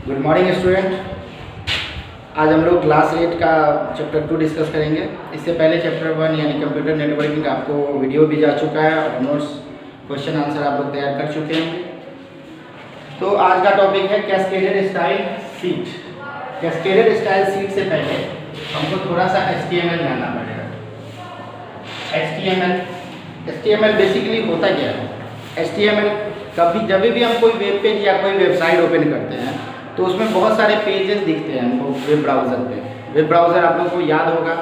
Good morning student. आज हम लोग क्लास 8 का चैप्टर 2 डिस्कस करेंगे। इससे पहले चैप्टर 1 यानी कंप्यूटर नेटवर्किंग आपको वीडियो भी जा चुका है और नोट्स क्वेश्चन आंसर आप लोग तैयार कर चुके हैं। तो आज का टॉपिक है cascaded style seat. Cascaded style seat से पहले हमको थोड़ा सा HTML जानना पड़ेगा। HTML बेसिकली होता क्या है? HTML जब भी हम कोई वेब पेज या कोई वेबसाइट ओपन करते हैं तो उसमें बहुत सारे पेजेस दिखते हैं हमको वेब ब्राउज़र पे। वेब ब्राउज़र आप लोगों को याद होगा,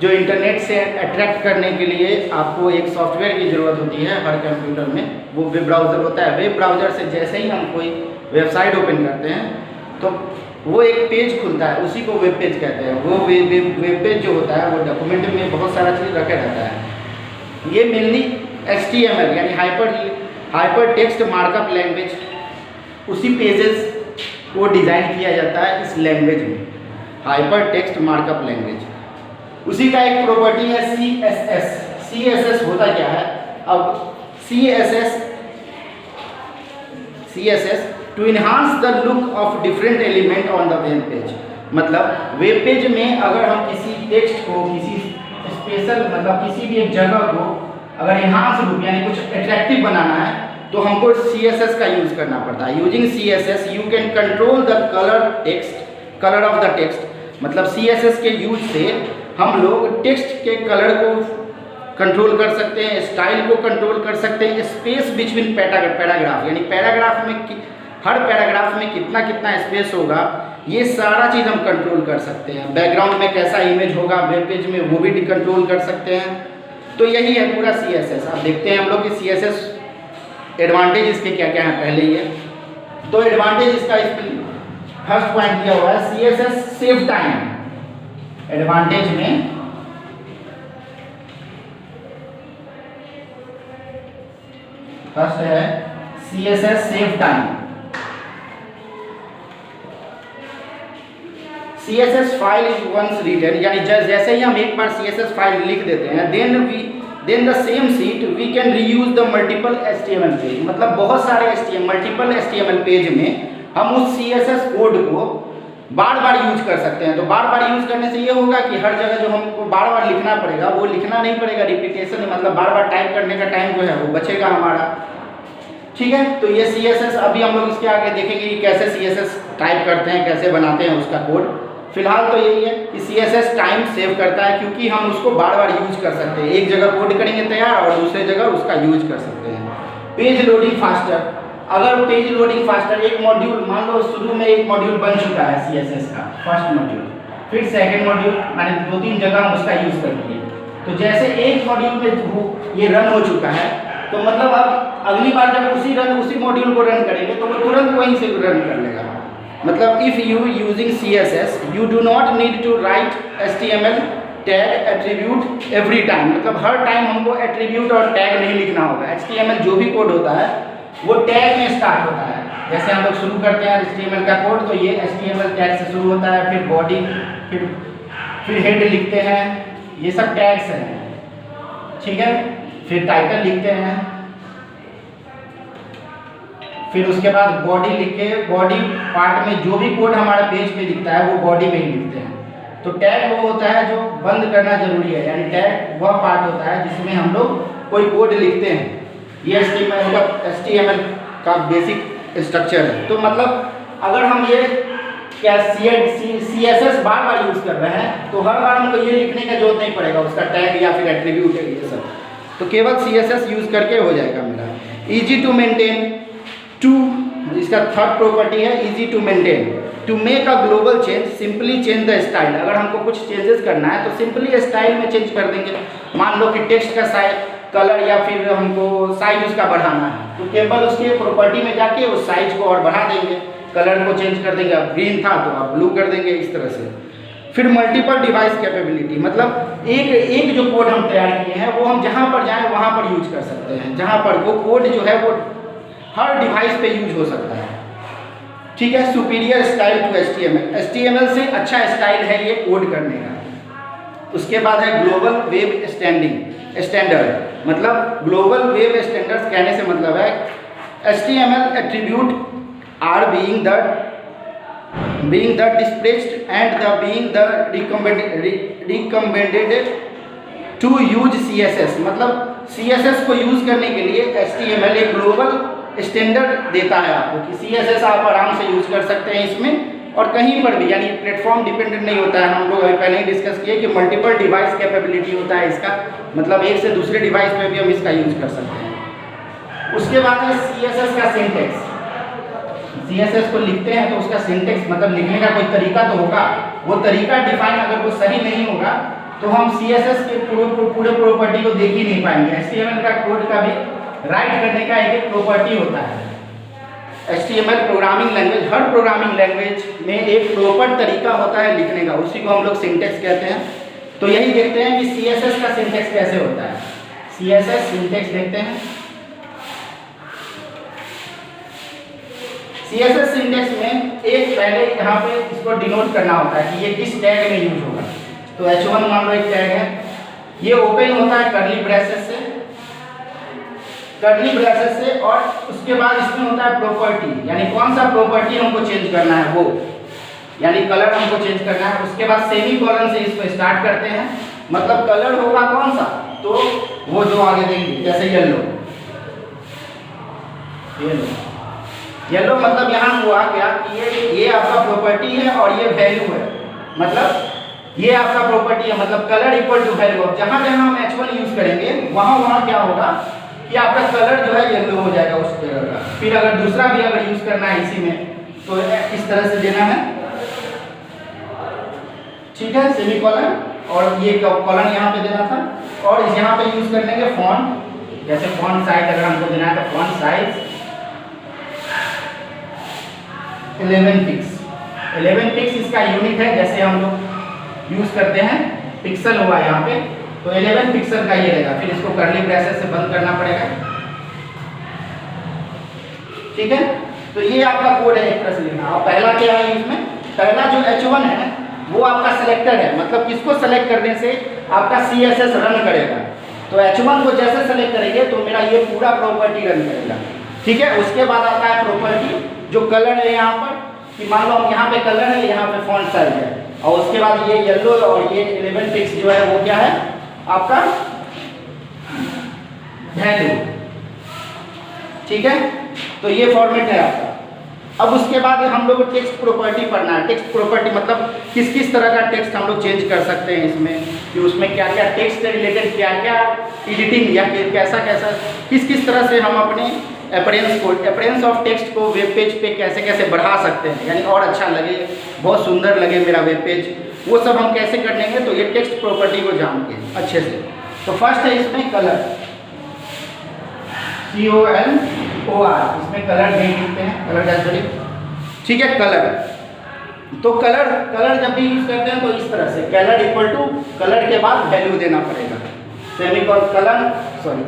जो इंटरनेट से अट्रैक्ट करने के लिए आपको एक सॉफ्टवेयर की ज़रूरत होती है हर कंप्यूटर में, वो वेब ब्राउज़र होता है। वेब ब्राउज़र से जैसे ही हम कोई वेबसाइट ओपन करते हैं तो वो एक पेज खुलता है, उसी को वेब पेज कहते हैं। वो वेब पेज जो होता है वो डॉक्यूमेंट में बहुत सारा चीज़ रखा रहता है। ये मेनली HTML यानी हाइपर टेक्स्ट मार्कअप लैंग्वेज, उसी पेजेस को डिज़ाइन किया जाता है इस लैंग्वेज में, हाइपर टेक्स्ट मार्कअप लैंग्वेज। उसी का एक प्रॉपर्टी है CSS। CSS होता क्या है? अब CSS to enhance the look of different element on the web page. मतलब वेब पेज में अगर हम किसी टेक्स्ट को किसी स्पेशल किसी भी एक जगह को अगर इन्हांस लुक यानी कुछ अट्रैक्टिव बनाना है तो हमको CSS का यूज़ करना पड़ता है। Using CSS you can control the colour of the text. मतलब CSS के यूज से हम लोग टेक्स्ट के कलर को कंट्रोल कर सकते हैं, स्टाइल को कंट्रोल कर सकते हैं, स्पेस बिटवीन पैराग्राफ यानी हर पैराग्राफ में कितना स्पेस होगा, ये सारा चीज़ हम कंट्रोल कर सकते हैं। बैकग्राउंड में कैसा इमेज होगा वेब पेज में वो भी कंट्रोल कर सकते हैं। तो यही है पूरा CSS। अब देखते हैं हम लोग कि CSS एडवांटेज इसके क्या क्या हैं पहले ही है। तो एडवांटेज इसका फर्स्ट पॉइंट दिया हुआ है CSS सेव टाइम। एडवांटेज में फर्स्ट है CSS save time. CSS file is once written यानी जैसे ही हम एक बार CSS फाइल लिख देते हैं then the same sheet we can reuse the multiple HTML page. मतलब बहुत सारे मल्टीपल HTML पेज में हम उस CSS कोड को बार बार यूज कर सकते हैं। तो बार बार यूज करने से ये होगा कि हर जगह जो हमको बार बार लिखना पड़ेगा वो लिखना नहीं पड़ेगा, रिपीटेशन मतलब बार बार टाइप करने का टाइम जो है वो बचेगा हमारा। ठीक है, तो ये CSS अभी हम लोग इसके आगे देखेंगे कि कैसे CSS टाइप करते हैं, कैसे बनाते हैं उसका कोड। फिलहाल तो यही है कि CSS टाइम सेव करता है क्योंकि हम उसको बार बार यूज कर सकते हैं। एक जगह कोड करेंगे तैयार और दूसरे जगह उसका यूज कर सकते हैं। Page loading faster. अगर पेज लोडिंग फास्टर एक मॉड्यूल मान लो शुरू में एक मॉड्यूल बन चुका है CSS का फर्स्ट मॉड्यूल, फिर सेकंड मॉड्यूल मैंने 2-3 जगह हम उसका यूज कर लिए। तो जैसे एक मॉड्यूल में ये रन हो चुका है तो मतलब अब अगली बार जब उसी मॉड्यूल को रन करेंगे तो वो तुरंत वहीं से रन कर लेगा। मतलब if you using CSS you do not need to write HTML tag attribute every time. मतलब हर टाइम हमको एट्रीब्यूट और टैग नहीं लिखना होगा। HTML जो भी कोड होता है वो टैग में स्टार्ट होता है। जैसे हम लोग शुरू करते हैं HTML का कोड तो ये HTML टैग से शुरू होता है, फिर बॉडी, फिर हेड लिखते हैं, ये सब टैग्स हैं। ठीक है, फिर टाइटल लिखते हैं, फिर उसके बाद बॉडी लिख के बॉडी पार्ट में जो भी कोड हमारे पेज पे दिखता है वो बॉडी में ही लिखते हैं। तो टैग वो होता है जो बंद करना जरूरी है, यानी टैग वह पार्ट होता है जिसमें हम लोग कोई कोड लिखते हैं। ये HTML का बेसिक स्ट्रक्चर है। तो मतलब अगर हम ये CSS बार बार यूज कर रहे हैं तो हर बार हमको ये लिखने का जरूरत नहीं पड़ेगा उसका टैग या फिर एट्रीब्यूट है ये सब, तो केवल CSS यूज करके हो जाएगा मेरा। Easy to maintain. इसका थर्ड प्रॉपर्टी है easy to maintain. To make a global change simply change the style. अगर हमको कुछ चेंजेस करना है तो सिंपली स्टाइल में चेंज कर देंगे। मान लो कि टेक्स्ट का साइज कलर या फिर हमको साइज उसका बढ़ाना है तो केवल उसके प्रॉपर्टी में जाके उस साइज को और बढ़ा देंगे, कलर को चेंज कर देंगे। अब ग्रीन था तो आप ब्लू कर देंगे, इस तरह से। फिर मल्टीपल डिवाइस कैपेबिलिटी। मतलब एक जो कोड हम तैयार किए हैं वो हम जहाँ पर जाएँ वहाँ पर यूज कर सकते हैं, जहाँ पर वो कोड जो है वो हर डिवाइस पे यूज हो सकता है। ठीक है, सुपीरियर स्टाइल टू HTML से अच्छा स्टाइल है ये कोड करने का। उसके बाद है ग्लोबल वेब स्टैंडर्ड। मतलब ग्लोबल वेब स्टैंडर्ड्स कहने से मतलब है HTML attribute are being the being the dispatched and the being the recommended to use CSS, मतलब CSS को यूज़ करने के लिए HTML एक ग्लोबल स्टैंडर्ड देता है आपको कि CSS आप आराम से यूज़ कर सकते हैं इसमें और कहीं पर भी, यानी प्लेटफॉर्म डिपेंडेंट नहीं होता है। हम लोग अभी पहले ही डिस्कस किए कि मल्टीपल डिवाइस कैपेबिलिटी होता है इसका, मतलब एक से दूसरे डिवाइस पे भी हम इसका यूज़ कर सकते हैं। उसके बाद है CSS का सिंटेक्स। CSS को लिखते हैं तो उसका सिंटेक्स मतलब लिखने का कोई तरीका तो होगा, वो तरीका डिफाइन अगर वो सही नहीं होगा तो हम CSS के पूरे प्रॉपर्टी को देख ही नहीं पाएंगे। HTML का कोड का भी राइट करने का एक प्रॉपर्टी होता है। HTML प्रोग्रामिंग लैंग्वेज, हर प्रोग्रामिंग लैंग्वेज में एक प्रॉपर तरीका होता है लिखने का, उसी को हम लोग सिंटेक्स कहते हैं। तो यही देखते हैं कि CSS का सिंटेक्स कैसे होता है। CSS सिंटेक्स देखते हैं। CSS सिंटेक्स में एक पहले यहाँ पे इसको डिनोट करना होता है कि ये किस टैग में यूज होगा। तो H1 मान लो एक टैग है, ये ओपन होता है कर्ली ब्रेसेस से, और उसके बाद इसमें होता है प्रॉपर्टी, यानी कौन सा प्रॉपर्टी हमको चेंज करना है वो, यानी कलर हमको चेंज करना है। उसके बाद सेमी कॉलन से इसको स्टार्ट करते हैं, मतलब कलर होगा कौन सा, तो वो जो आगे देंगे, जैसे येलो मतलब यहाँ हुआ क्या कि ये आपका प्रॉपर्टी है और ये वैल्यू है, मतलब ये आपका प्रॉपर्टी है, मतलब कलर इक्वल टू वैल्यू। अब जहाँ जहाँ हम H1 यूज करेंगे वहाँ क्या होगा कि आपका कलर जो है येलो हो जाएगा उस कलर का। फिर अगर दूसरा भी अगर यूज करना है इसी में तो इस तरह से देना है, ठीक है, सेमी कॉलन, और ये कॉलन यहाँ पे देना था। और इस यहाँ पे यूज कर लेंगे फॉन्ट, जैसे फॉन्ट साइज अगर हमको देना है तो फॉन्ट साइज 11 पिक्स इसका यूनिट है, जैसे हम लोग यूज करते हैं पिक्सल हुआ यहाँ पे, तो 11 पिक्सल का ये रहेगा। फिर इसको कर्ली ब्रेसेस से बंद करना पड़ेगा, ठीक है। तो ये आपका कोड है एक तरह से लिखना। और पहला क्या है इसमें, पहला जो H1 है वो आपका सेलेक्टर है, मतलब किसको सेलेक्ट करने से आपका CSS रन करेगा। तो H1 को जैसे सेलेक्ट करेंगे तो मेरा ये पूरा प्रॉपर्टी रन करेगा, ठीक है। उसके बाद आता है प्रॉपर्टी, जो कलर है यहाँ पर, कि मान लो हम यहाँ पे कलर है, यहाँ पे फॉन्ट साइज है, और उसके बाद ये येलो और ये 11 पिक्स जो है वो क्या है आपका वैल्यू, ठीक है। तो ये फॉर्मेट है आपका। अब उसके बाद हम लोग को टेक्स्ट प्रॉपर्टी पढ़ना है। टेक्स्ट प्रॉपर्टी मतलब किस किस तरह का टेक्स्ट हम लोग चेंज कर सकते हैं इसमें, कि उसमें क्या क्या टेक्स्ट से रिलेटेड क्या क्या एडिटिंग या कैसा कैसा किस किस तरह से हम अपने अपीयरेंस ऑफ टेक्स्ट को वेब पेज पे कैसे कैसे बढ़ा सकते हैं, यानी और अच्छा लगे, बहुत सुंदर लगे मेरा वेब पेज, वो सब हम कैसे कर लेंगे। तो ये टेक्स्ट प्रॉपर्टी को जान के अच्छे से। तो फर्स्ट है इसमें कलर, COLOR, इसमें कलर नहीं लिखते हैं, कलर डैशबोर्ड, ठीक है। कलर, तो कलर जब भी यूज करते हैं तो इस तरह से कलर इक्वल टू कलर के बाद वैल्यू देना पड़ेगा, सेमीकोलन,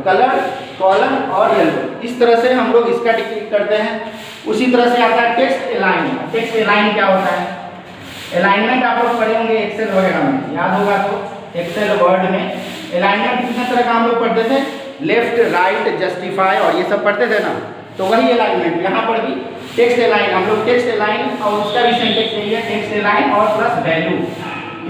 कलर कॉलन और येलो, इस तरह से हम लोग इसका डिक्लेयर करते हैं। उसी तरह से आता है टेक्स्ट अलाइन। टेक्स्ट अलाइन क्या होता है, अलाइनमेंट आप लोग पढ़े होंगे एक्सेल वगैरह में, याद होगा तो एक्सेल वर्ड में अलाइनमेंट कितने तरह का हम लोग पढ़ते थे, लेफ्ट राइट जस्टिफाई और ये सब पढ़ते थे ना, तो वही अलाइनमेंट यहाँ पर भी टेक्स्ट अलाइन, हम लोग टेक्स्ट अलाइन और उसका भी सिंटेक्स यही है, टेक्स्ट अलाइन और प्लस वैल्यू,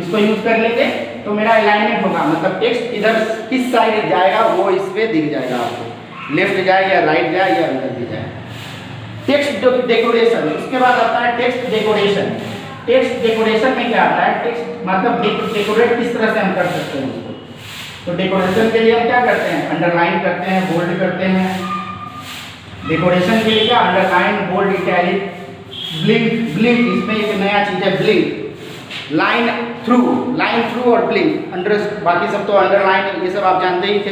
इसको यूज कर लेंगे तो मेरा अलाइनमेंट होगा, मतलब टेक्स्ट इधर किस साइड जाएगा वो इस पे दिख जाएगा आपको, लेफ्ट जाए या राइट जाए या अंदर भी जाए। टेक्स्ट डेकोरेशन, उसके बाद आता है टेक्स्ट डेकोरेशन। टेक्स्ट डेकोरेशन में क्या आता है, टेक्स्ट मतलब डेकोरेट किस तरह से हम कर सकते हैं उसको। तो डेकोरेशन के लिए हम क्या करते हैं, अंडरलाइन करते हैं, बोल्ड करते हैं। डेकोरेशन के लिए क्या, अंडरलाइन, बोल्ड, इटैलिक, ब्लिंक, इसमें एक नया चीज है ब्लिंक, लाइन थ्रू और ब्लिंक, बाकी सब तो अंडरलाइन ये सब आप जानते ही थे।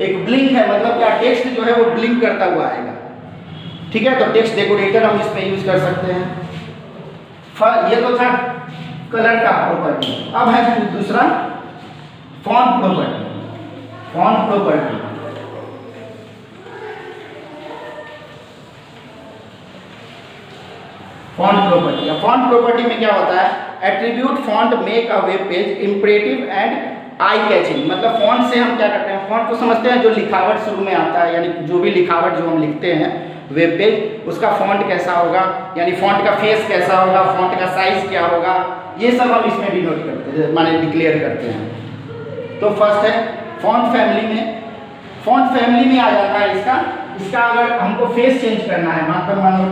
एक ब्लिंक है, मतलब क्या टेक्स्ट जो है वो ब्लिंक करता हुआ आएगा, ठीक है। तो टेक्स्ट डेकोरेटर हम इसमें यूज कर सकते हैं। ये तो था कलर का प्रॉपर्टी। अब है दूसरा font property. Font property font property में क्या होता है, attribute font make a web page impressive and eye catching. मतलब फॉन्ट से हम क्या करते हैं, फॉन्ट को समझते हैं जो लिखावट शुरू में आता है, यानी जो भी लिखावट जो हम लिखते हैं वेब पेज, उसका फॉन्ट कैसा होगा, यानी फॉन्ट का फेस कैसा होगा, फॉन्ट का साइज क्या होगा, ये सब हम इसमें भी नोट करते हैं, माने डिक्लेयर करते हैं। तो फर्स्ट है फॉन्ट फैमिली में, फॉन्ट फैमिली में आ जाता है इसका अगर हमको फेस चेंज करना है, मान लो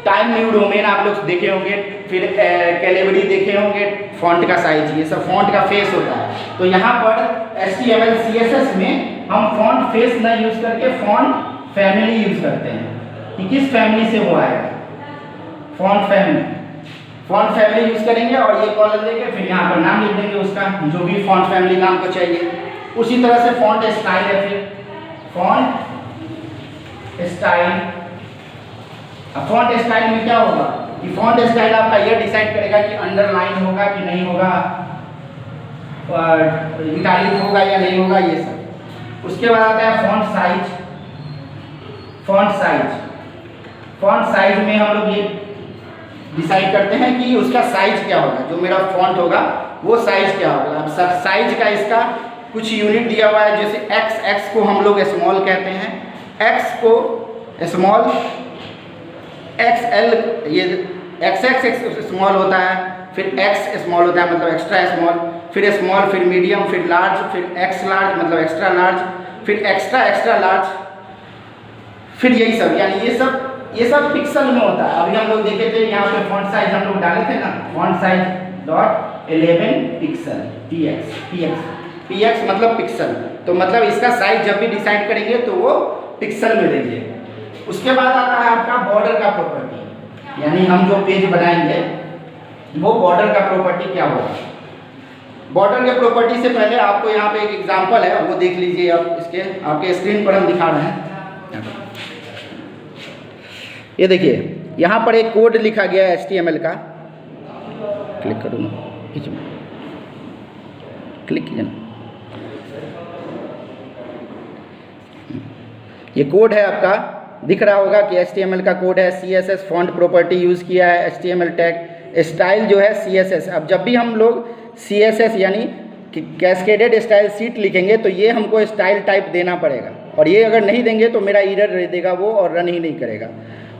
टाइम न्यू डोमेन आप लोग देखे होंगे, फिर कैलेबरी देखे होंगे, फॉन्ट का साइज, ये सब फॉन्ट का फेस होता है। तो यहाँ पर HTML CSS में हम फॉन्ट फेस ना यूज करके फॉन्ट फैमिली यूज करते हैं कि किस फैमिली से वो आएगा, फॉन्ट फैमिली यूज करेंगे और ये कॉलम देंगे, फिर यहाँ पर नाम लिख देंगे उसका, जो भी फॉन्ट फैमिली नाम को चाहिए। उसी तरह से फॉन्ट स्टाइल है, फिर फॉन्ट स्टाइल। अब फॉन्ट स्टाइल में क्या होगा कि फॉन्ट स्टाइल आपका यह डिसाइड करेगा कि अंडरलाइन होगा कि नहीं होगा, इटालिक होगा या नहीं होगा, ये सब। उसके बाद आता है फॉन्ट साइज में हम लोग ये डिसाइड करते हैं कि उसका साइज क्या होगा, जो मेरा फॉन्ट होगा वो साइज क्या होगा। अब सब साइज का इसका कुछ यूनिट दिया हुआ है, जैसे x को हम लोग स्मॉल कहते हैं, x को स्मॉल, XL ये XX स्मॉल होता है, फिर X स्मॉल होता है मतलब एक्स्ट्रा स्मॉल, फिर स्मॉल, फिर मीडियम, फिर लार्ज, फिर X लार्ज मतलब एक्स्ट्रा लार्ज, फिर एक्स्ट्रा लार्ज, फिर यही सब, यानी ये सब पिक्सल में होता है। अभी हम लोग देखे थे यहाँ पे फॉन्ट साइज हम लोग डाले थे ना, फॉन्ट साइज .11 पिक्सल, px मतलब पिक्सल। तो मतलब इसका साइज जब भी डिसाइड करेंगे तो वो पिक्सल में देंगे। उसके बाद आता है आपका बॉर्डर का प्रॉपर्टी, यानी हम जो पेज बनाएंगे वो बॉर्डर का प्रॉपर्टी क्या होगा। बॉर्डर के प्रॉपर्टी से पहले आपको यहाँ पे एक एग्जांपल है, वो देख लीजिए आप, इसके आपके स्क्रीन पर हम दिखा रहे हैं। ये देखिए यहाँ पर एक कोड लिखा गया है HTML का, क्लिक करूँ ना, क्लिक कीजिए ना, ये कोड है आपका, दिख रहा होगा कि HTML का कोड है, CSS फॉन्ट प्रॉपर्टी यूज़ किया है, HTML टैग, स्टाइल जो है CSS। अब जब भी हम लोग CSS यानी कैस्केडेड स्टाइल सीट लिखेंगे तो ये हमको स्टाइल टाइप देना पड़ेगा, और ये अगर नहीं देंगे तो मेरा एरर देगा वो और रन ही नहीं करेगा।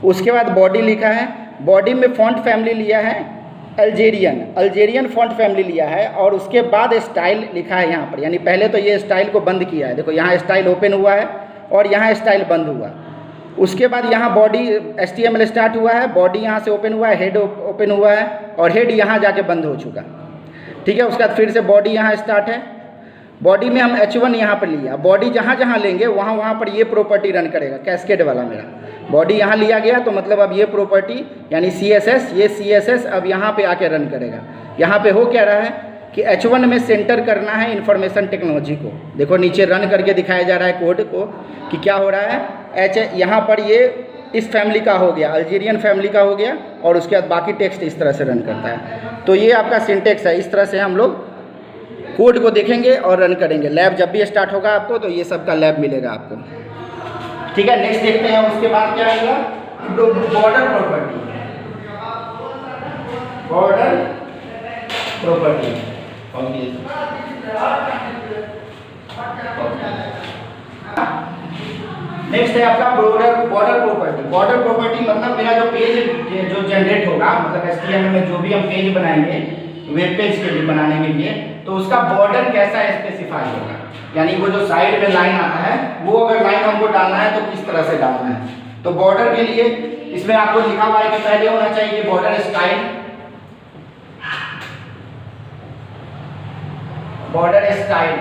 उसके बाद बॉडी लिखा है, बॉडी में फॉन्ट फैमिली लिया है अल्जेरियन फॉन्ट फैमिली लिया है, और उसके बाद स्टाइल लिखा है यहाँ पर, यानी पहले तो ये स्टाइल को बंद किया है, देखो यहाँ स्टाइल ओपन हुआ है और यहाँ स्टाइल बंद हुआ। उसके बाद यहाँ बॉडी HTML स्टार्ट हुआ है, बॉडी यहाँ से ओपन हुआ है, हेड ओपन हुआ है और हेड यहाँ जाके बंद हो चुका, ठीक है। उसके बाद फिर से बॉडी यहाँ स्टार्ट है, बॉडी में हम H1 यहाँ पर लिया, बॉडी जहाँ जहाँ लेंगे वहाँ पर ये प्रॉपर्टी रन करेगा, कैस्केड वाला मेरा बॉडी यहाँ लिया गया तो मतलब अब ये प्रॉपर्टी यानी CSS, ये CSS अब यहाँ पे आके रन करेगा। यहाँ पे हो क्या रहा है कि H1 में सेंटर करना है इंफॉर्मेशन टेक्नोलॉजी को, देखो नीचे रन करके दिखाया जा रहा है कोड को कि क्या हो रहा है। यहाँ पर ये इस फैमिली का हो गया, अल्जीरियन फैमिली का हो गया, और उसके बाद बाकी टेक्स्ट इस तरह से रन करता है। तो ये आपका सिंटेक्स है, इस तरह से हम लोग कोड को देखेंगे और रन करेंगे। लैब जब भी स्टार्ट होगा आपको तो ये सब का लैब मिलेगा आपको, ठीक है। नेक्स्ट देखते हैं उसके बाद क्या आएगा, बॉर्डर प्रॉपर्टी। नेक्स्ट है आपका बॉर्डर प्रॉपर्टी। बॉर्डर प्रॉपर्टी मतलब मेरा जो पेज जो जनरेट होगा, मतलब HTML में जो भी हम पेज बनाएंगे वेब पेज के लिए बनाने के लिए, तो उसका बॉर्डर कैसा स्पेसिफाई होगा, यानी वो जो साइड में लाइन आता है वो अगर लाइन हमको डालना है तो किस तरह से डालना है। तो बॉर्डर के लिए इसमें आपको लिखा हुआ है कि पहले होना चाहिए border style, border style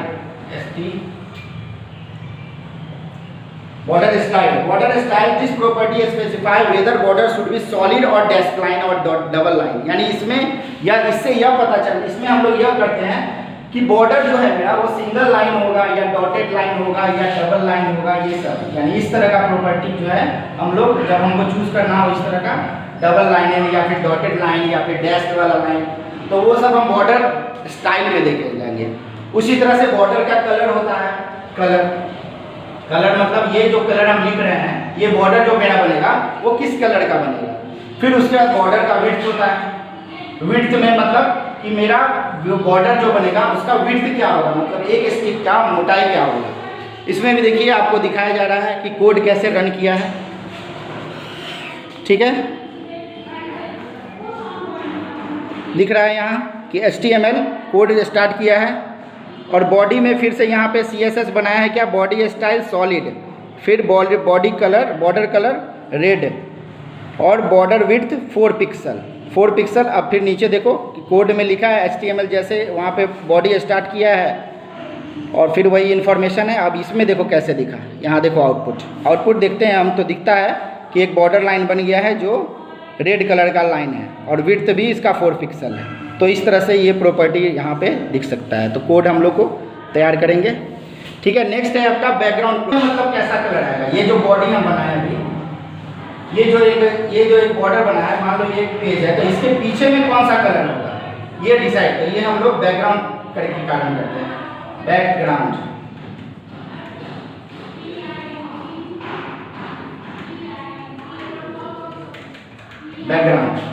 this property specify whether border should be solid और डैश लाइन और डबल लाइन। यानी इसमें या इससे यह पता चल, इसमें हम लोग यह करते हैं कि बॉर्डर जो है मेरा वो सिंगल लाइन होगा या डॉटेड लाइन होगा या डबल लाइन होगा, ये सब यानी इस तरह का प्रॉपर्टी जो है हम लोग जब हमको चूज करना हो इस तरह का डबल लाइन या फिर डॉटेड लाइन या फिर डैश वाला लाइन, तो वो सब हम बॉर्डर स्टाइल में देखे जाएंगे। उसी तरह से बॉर्डर का कलर होता है, कलर मतलब ये जो कलर हम लिख रहे हैं, ये बॉर्डर जो मेरा बनेगा वो किस कलर का बनेगा। फिर उसके बाद बॉर्डर का विड्थ होता है, विड्थ में मतलब कि मेरा बॉर्डर जो बनेगा उसका विड्थ क्या होगा, मतलब एक स्टिक का मोटाई क्या होगा। इसमें भी देखिए आपको दिखाया जा रहा है कि कोड कैसे रन किया है। ठीक है, दिख रहा है यहाँ कि HTML कोड स्टार्ट किया है और बॉडी में फिर से यहाँ पे CSS बनाया है क्या, बॉडी स्टाइल सॉलिड, फिर body colour, border colour red और बॉर्डर विड्थ 4 पिक्सल। अब फिर नीचे देखो कि कोड में लिखा है HTML जैसे वहाँ पे बॉडी स्टार्ट किया है और फिर वही इन्फॉर्मेशन है। अब इसमें देखो कैसे दिखा, यहाँ देखो आउटपुट देखते हैं हम, तो दिखता है कि एक बॉर्डर लाइन बन गया है जो रेड कलर का लाइन है और विड्थ भी इसका 4 पिक्सल है। तो इस तरह से ये प्रॉपर्टी यहाँ पे दिख सकता है। तो कोड हम लोग को तैयार करेंगे। ठीक है, नेक्स्ट है आपका बैकग्राउंड, मतलब कैसा कलर आएगा। ये जो बॉडी हम बनाए अभी, ये जो एक बॉर्डर बना है, मान लो ये एक पेज है, तो इसके पीछे में कौन सा कलर होगा ये डिसाइड कर, ये हम लोग बैकग्राउंड करके कारण करते हैं। बैकग्राउंड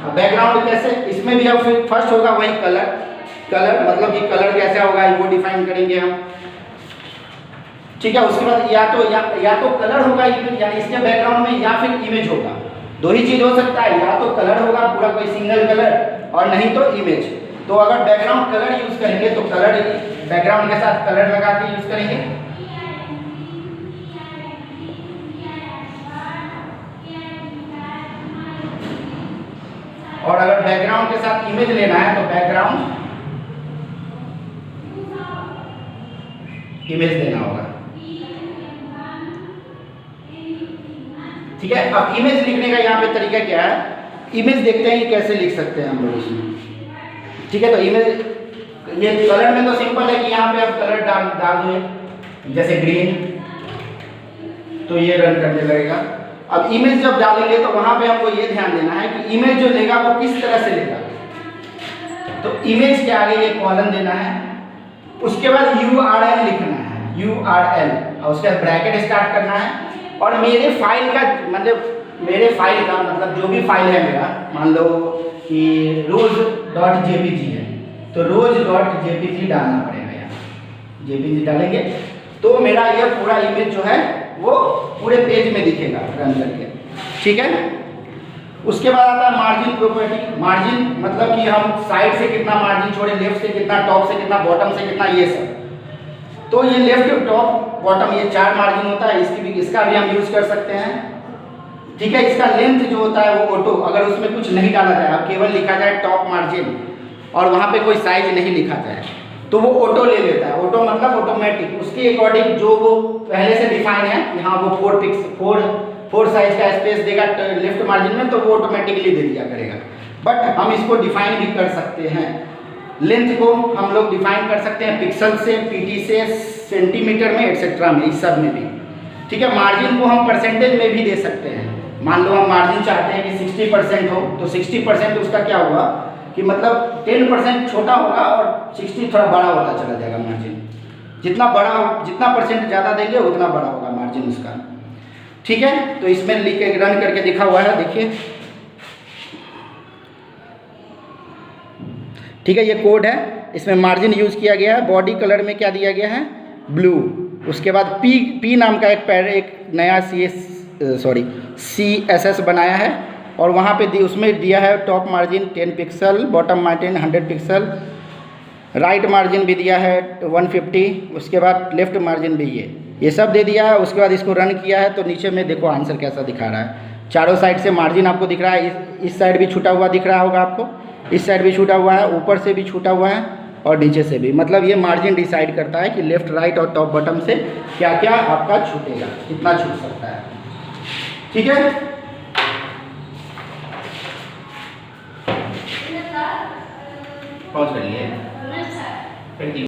अब बैकग्राउंड कैसे, इसमें भी अब फिर फर्स्ट होगा वही कलर मतलब कि कलर कैसा होगा वो डिफाइन करेंगे हम। ठीक है, उसके बाद या तो कलर होगा यानी इसके बैकग्राउंड में, या फिर इमेज होगा। दो ही चीज हो सकता है, या तो कलर होगा पूरा कोई सिंगल कलर और नहीं तो इमेज। तो अगर बैकग्राउंड कलर यूज करेंगे तो कलर बैकग्राउंड के साथ कलर लगा के यूज करेंगे। और अगर बैकग्राउंड के साथ इमेज लेना है तो बैकग्राउंड इमेज देना होगा। ठीक है, अब इमेज लिखने का यहाँ पे तरीका क्या है, इमेज देखते हैं कि कैसे लिख सकते हैं हम लोग इसमें। ठीक है, तो इमेज ये कलर में तो सिंपल है कि यहाँ पे आप कलर डाल दो जैसे ग्रीन, तो ये रन करने लगेगा। अब इमेज जब डालेंगे तो वहां पे हमको ये ध्यान देना है कि इमेज जो लेगा वो किस तरह से लेगा। तो इमेज के आगे ये कॉलम देना है, उसके बाद URL लिखना है, URL, और उसके बाद ब्रैकेट स्टार्ट करना है। और मेरे फाइल का मतलब जो भी फाइल है मेरा, मान लो कि rose.jpg है, तो rose.jpg डालना पड़ेगा। यहाँ JPG डालेंगे तो मेरा यह पूरा इमेज जो है वो पूरे पेज में दिखेगा रन करके। ठीक है, उसके बाद आता है मार्जिन प्रॉपर्टी। मार्जिन मतलब कि हम साइड से कितना मार्जिन छोड़े, लेफ्ट से कितना, टॉप से कितना, बॉटम से कितना, ये सब। तो ये लेफ्ट, टॉप, बॉटम ये 4 मार्जिन होता है, इसका भी हम यूज कर सकते हैं। ठीक है, इसका लेंथ जो होता है वो ऑटो, अगर उसमें कुछ नहीं डाला जाए, अब केवल लिखा जाए टॉप मार्जिन और वहाँ पे कोई साइज नहीं लिखा जाए तो वो ऑटो ले लेता है। ऑटो मतलब ऑटोमेटिक, उसके अकॉर्डिंग जो वो पहले से डिफाइन है, यहाँ वो 4 साइज का स्पेस देगा लेफ्ट मार्जिन में, तो वो ऑटोमेटिकली दे दिया करेगा। बट हम इसको डिफाइन भी कर सकते हैं, लेंथ को हम लोग डिफाइन कर सकते हैं पिक्सल से, PT से, सेंटीमीटर में, एक्सेट्रा में, इस सब में भी। ठीक है, मार्जिन को हम परसेंटेज में भी दे सकते हैं। मान लो हम मार्जिन चाहते हैं कि 60% हो, तो 60% उसका क्या हुआ कि मतलब 10% छोटा होगा और 60 थोड़ा बड़ा होता चला जाएगा मार्जिन। जितना परसेंट ज़्यादा देंगे उतना बड़ा होगा मार्जिन उसका। ठीक है, तो इसमें लिख के रन करके दिखा हुआ है, देखिए। ठीक है, ये कोड है, इसमें मार्जिन यूज़ किया गया है। बॉडी कलर में क्या दिया गया है, ब्लू। उसके बाद P नाम का एक नया CSS बनाया है और वहाँ पे उसमें दिया है top margin 10 pixel, bottom margin 100 pixel, right margin भी दिया है 150, उसके बाद लेफ्ट मार्जिन भी ये सब दे दिया है। उसके बाद इसको रन किया है तो नीचे में देखो आंसर कैसा दिखा रहा है। चारों साइड से मार्जिन आपको दिख रहा है, इस साइड भी छूटा हुआ दिख रहा होगा आपको, इस साइड भी छूटा हुआ है, ऊपर से भी छूटा हुआ है और नीचे से भी। मतलब ये मार्जिन डिसाइड करता है कि लेफ्ट, राइट और टॉप बॉटम से क्या क्या आपका छूटेगा, कितना छूट सकता है। ठीक है, पॉज करिए।